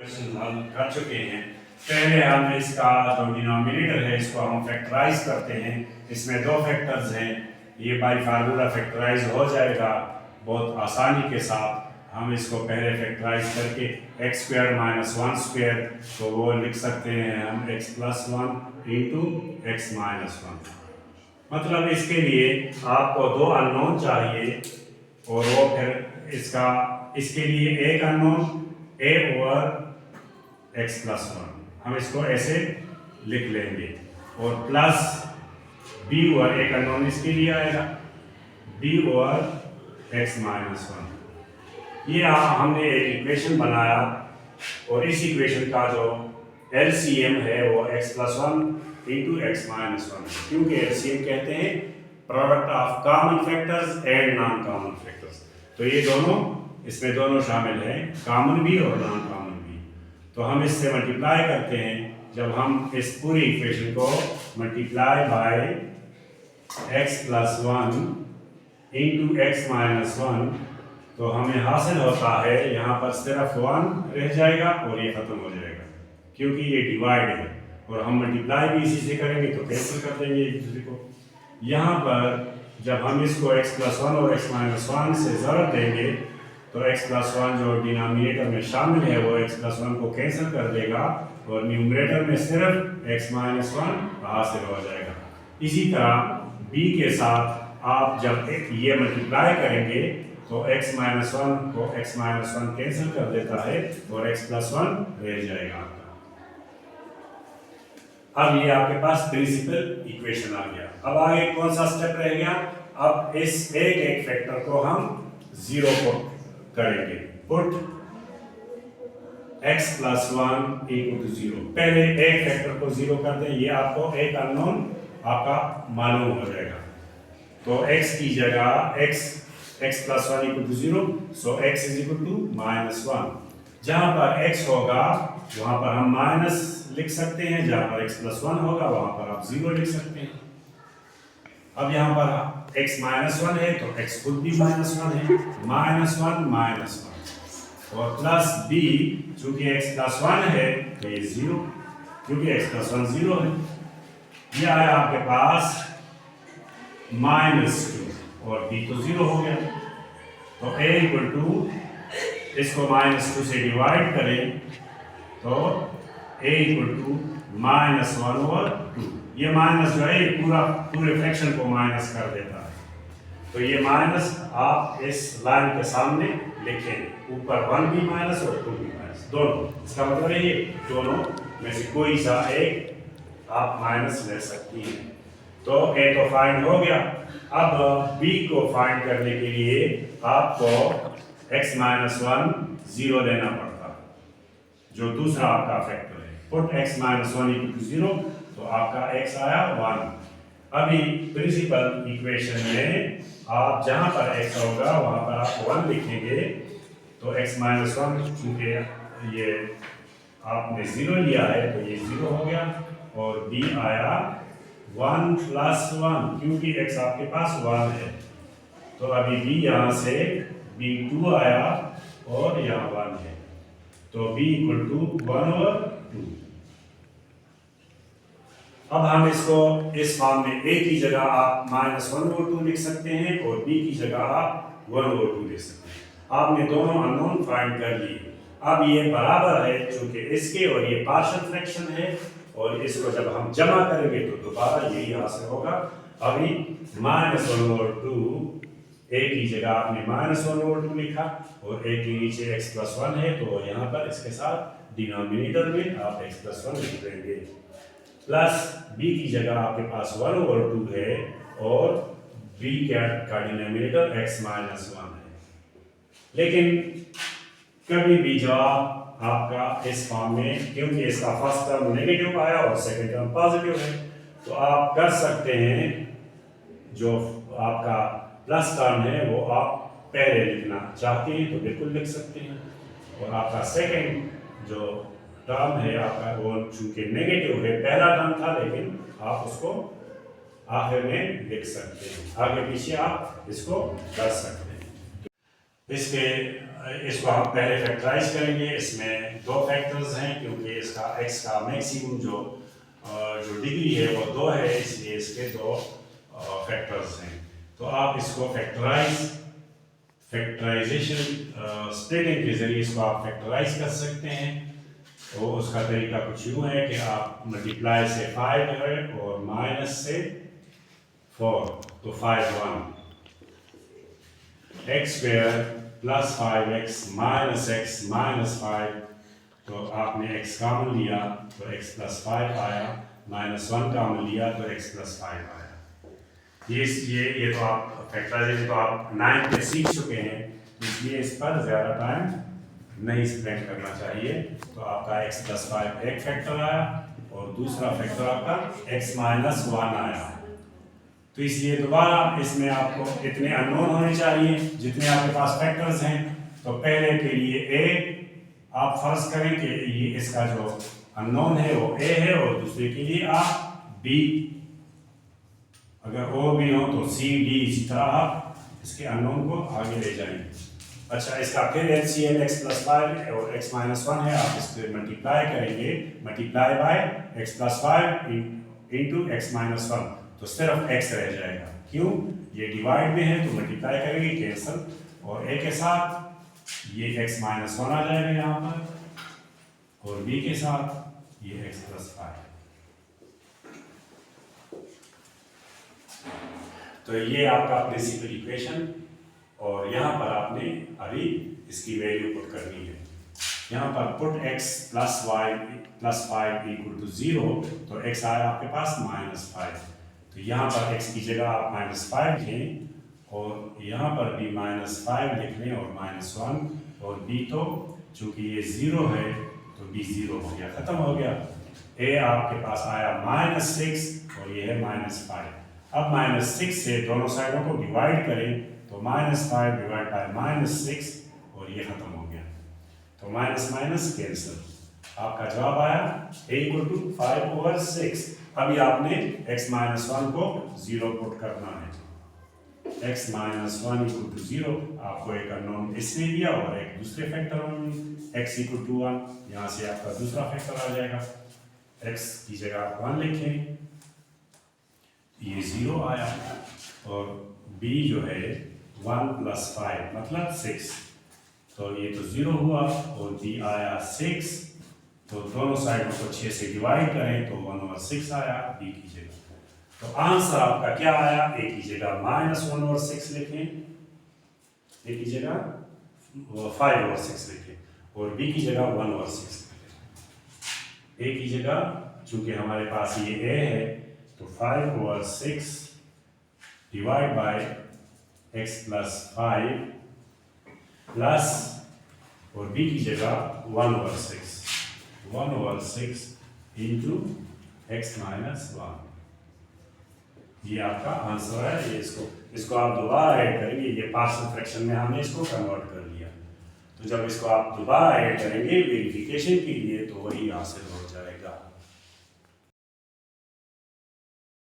Question हल कर चुके हैं। पहले हम इसका जो डिनोमिनेटर है इसको हम फैक्टराइज करते हैं। इसमें दो फैक्टर्स हैं, ये बाय फार्मूला फैक्टराइज हो जाएगा बहुत आसानी के साथ। हम इसको पहले फैक्टराइज करके x square minus one square तो वो लिख सकते हैं हम x plus one into x minus one. मतलब इसके लिए आपको दो अननोन चाहिए और वो फिर इसके लिए एक unknown A over X plus one, हम इसको ऐसे लिख लेंगे और प्लस बी ओवर एक अननोन इसके लिए आएगा B over X minus one. ये हमने एक इक्वेशन बनाया और इस इक्वेशन का जो एलसीएम है वो x plus one into x minus one, क्योंकि एलसीएम कहते हैं product of common factors and non common factors. तो ये दोनों इसमें दोनों शामिल हैं, कॉमन भी और नॉन कॉमन भी। तो हम इससे मल्टीप्लाई करते हैं। जब हम इस पूरी इक्वेशन को multiply by x plus one into x minus one तो हमें हासिल होता है यहाँ पर सिर्फ वन रह जाएगा और ये खत्म हो जाएगा, क्योंकि ये डिवाइड है और हम मल्टीप्लाई भी इसी से करेंगे तो कैंसिल कर देंगे एक दूसरे को। यहाँ पर जब हम इसको x प्लस वन और x माइनस वन से ज़रूरत देंगे तो x प्लस वन जो डिनोमिनेटर में शामिल है वो x प्लस वन को कैंसिल कर देगा और न्यूमरेटर में सिर्फ x माइनस वन हासिल हो जाएगा। इसी तरह b के साथ आप जब ये मल्टीप्लाई करेंगे तो x माइनस वन को x माइनस वन कैंसिल कर देता है और x प्लस वन रह जाएगा आपका। अब ये आपके पास प्रिंसिपल इक्वेशन आ गया। अब आगे कौन सा स्टेप रह गया? अब इस एक एक फैक्टर को हम जीरो पुट करेंगे। Put x plus one equal to zero. पहले एक फैक्टर को जीरो कर दें, ये आपको एक अननोन आपका मालूम हो जाएगा। तो x की जगह x plus one equal to zero, so x is equal to minus one. जहां पर x होगा वहां पर हम माइनस लिख सकते हैं, जहां पर x प्लस वन होगा वहां पर आप जीरो लिख सकते हैं। अब यहाँ पर x माइनस वन है तो x खुद भी माइनस वन है, माइनस वन और प्लस b, चूंकि x प्लस वन है तो ये जीरो, क्योंकि x प्लस वन जीरो है। ये आया आपके पास माइनस टू और b तो जीरो हो गया। तो a इक्वल टू, इसको माइनस टू से डिवाइड करें तो a equal to minus one over two. ये माइनस जो है पूरे फ्रैक्शन को माइनस कर देता है। तो ये माइनस आप इस लाइन के सामने लिखें, ऊपर वन भी माइनस और टू भी माइनस, दोनों। इसका मतलब है ये दोनों में से कोई सा एक आप माइनस ले सकती हैं। तो a तो फाइंड हो गया। अब b को फाइंड करने के लिए आपको x माइनस वन जीरो लेना पड़ता है, जो दूसरा आपका फैक्टर है। Put x minus one equal to zero तो आपका x आया वन। अभी प्रिंसिपल इक्वेशन में आप जहां पर x होगा वहां पर आप वन लिखेंगे तो x माइनस वन, चूंकि ये आपने जीरो लिया है तो ये जीरो हो गया और b आया वन प्लस वन, क्योंकि x आपके पास वन है। तो अभी b यहाँ से b टू आया और यहाँ वन है, तो b equal to one over two. अब हम इसको इस फॉर्म में a की जगह आप माइनस वन ओवर टू लिख सकते हैं और b की जगह आप वन ओवर टू लिख सकते हैं। आपने दोनों अननोन फाइंड कर लिए। अब ये बराबर है, चूंकि इसके और ये पार्शियल फ्रैक्शन है और इसको जब हम जमा करेंगे तो दोबारा यही हासिल होगा। अभी minus one over two, a की जगह आपने माइनस वन ओवर टू लिखा और a के नीचे x प्लस वन है तो यहाँ पर इसके साथ डिनोमिनेटर में आप x प्लस वन लिख देंगे। प्लस b की जगह आपके पास वन ओवर टू है और b का डिनोमिनेटर x माइनस वन है। लेकिन कभी भी जवाब आपका इस फॉर्म में, क्योंकि इसका फर्स्ट टर्म नेगेटिव आया और सेकंड टर्म पॉजिटिव है, तो आप कर सकते हैं जो आपका प्लस टर्म है वो आप पहले लिखना चाहते हैं तो बिल्कुल लिख सकते हैं, और आपका सेकंड जो टर्म है आपका वो चूंकि नेगेटिव है, पहला टर्म था लेकिन आप उसको आखिर में लिख सकते हैं। आगे पीछे आप इसको कर सकते हैं। इसके इसको हम पहले फैक्टराइज करेंगे। इसमें दो फैक्टर्स हैं क्योंकि इसका x का मैक्सिमम जो डिग्री है वो 2 है, इसलिए इसके दो फैक्टर्स हैं। तो आप इसको फैक्टराइजेशन स्प्लिटिंग के जरिए इसको आप फैक्टराइज कर सकते हैं। तो उसका तरीका कुछ यूँ है कि आप मल्टीप्लाई से 5 है और माइनस से 4, तो 5 1 x square plus 5x minus x minus 5, तो आपने x कामन लिया तो x प्लस 5 आया, माइनस 1 कामन लिया तो x प्लस 5 आया। ये तो आप फैक्टराइजेशन तो आप 9 पे सीख चुके हैं, इसलिए इस पर ज़्यादा टाइम नहीं स्पेंड करना चाहिए। तो आपका x प्लस 5 एक फैक्टर आया और दूसरा फैक्टर आपका x माइनस 1 आया। तो इसलिए दोबारा इसमें आपको इतने अननोन होने चाहिए जितने आपके पास फैक्टर्स हैं। तो पहले के लिए a आप फर्ज करें कि ये इसका जो अननोन है वो a है, और दूसरे के लिए आप b, अगर o भी हो तो c d, इसी तरह आप इसके अननोन को आगे ले जाएंगे। अच्छा, इसका फिर LCM x प्लस 5 और x माइनस 1 है, आप इसको मल्टीप्लाई करेंगे, multiply by x plus 5 into x minus 1, तो सिर्फ x रह जाएगा। क्यों? ये डिवाइड में है तो मल्टीप्लाई करेंगे, कैंसल, और a के साथ ये x माइनस 1 आ जाएगा यहाँ पर, और b के साथ ये x प्लस 5। तो ये आपका प्रिंसिपल इक्वेशन, और यहाँ पर आपने अभी इसकी वैल्यू पुट करनी है। यहाँ पर put x plus y plus 5 equal to 0, तो x आया आपके पास माइनस 5, तो यहाँ पर x की जगह आप माइनस 5 लिखें, और यहाँ पर भी माइनस 5 लिख लें और माइनस 1, और b तो चूँकि ये 0 है तो b 0 हो गया, ख़त्म हो गया। a आपके पास आया माइनस 6 और ये है माइनस 5। अब माइनस 6 से दोनों साइडों को डिवाइड करें तो माइनस 5 डिवाइड बाय माइनस 6, और ये खत्म हो गया, तो माइनस माइनस कैंसिल। आपका जवाब आया a इक्वल टू 5/6। अभी आपने x माइनस 1 को 0 पुट करना है। x माइनस 1 इक्वल टू 0, आपको एक अननोन इसने दिया और एक दूसरे फैक्टर में x इक्वल टू 1, यहाँ से आपका दूसरा फैक्टर आ जाएगा। x की जगह आप 1 लिखें, ये 0 आया, और b जो है 1 प्लस 5 मतलब 6, तो ये तो 0 हुआ, और b आया 6, तो दोनों साइडों को 6 से डिवाइड करें तो 1/6 आया b की जगह। तो आंसर आपका क्या आया? a की जगह माइनस 1/6 लिखें, a की जगह 5/6 लिखें, और b की जगह 1/6 लिखें। a की जगह चूंकि हमारे पास ये a है तो 5/6 divide by x plus 5 plus, और b की जगह 1/6 इंटू x माइनस 1, ये आपका आंसर है। ये इसको आप दोबारा ऐड करेंगे, ये पार्शियल फ्रैक्शन में हमने इसको कन्वर्ट कर लिया, तो जब इसको आप दोबारा ऐड करेंगे वेरिफिकेशन के लिए तो वही हासिल हो जाएगा।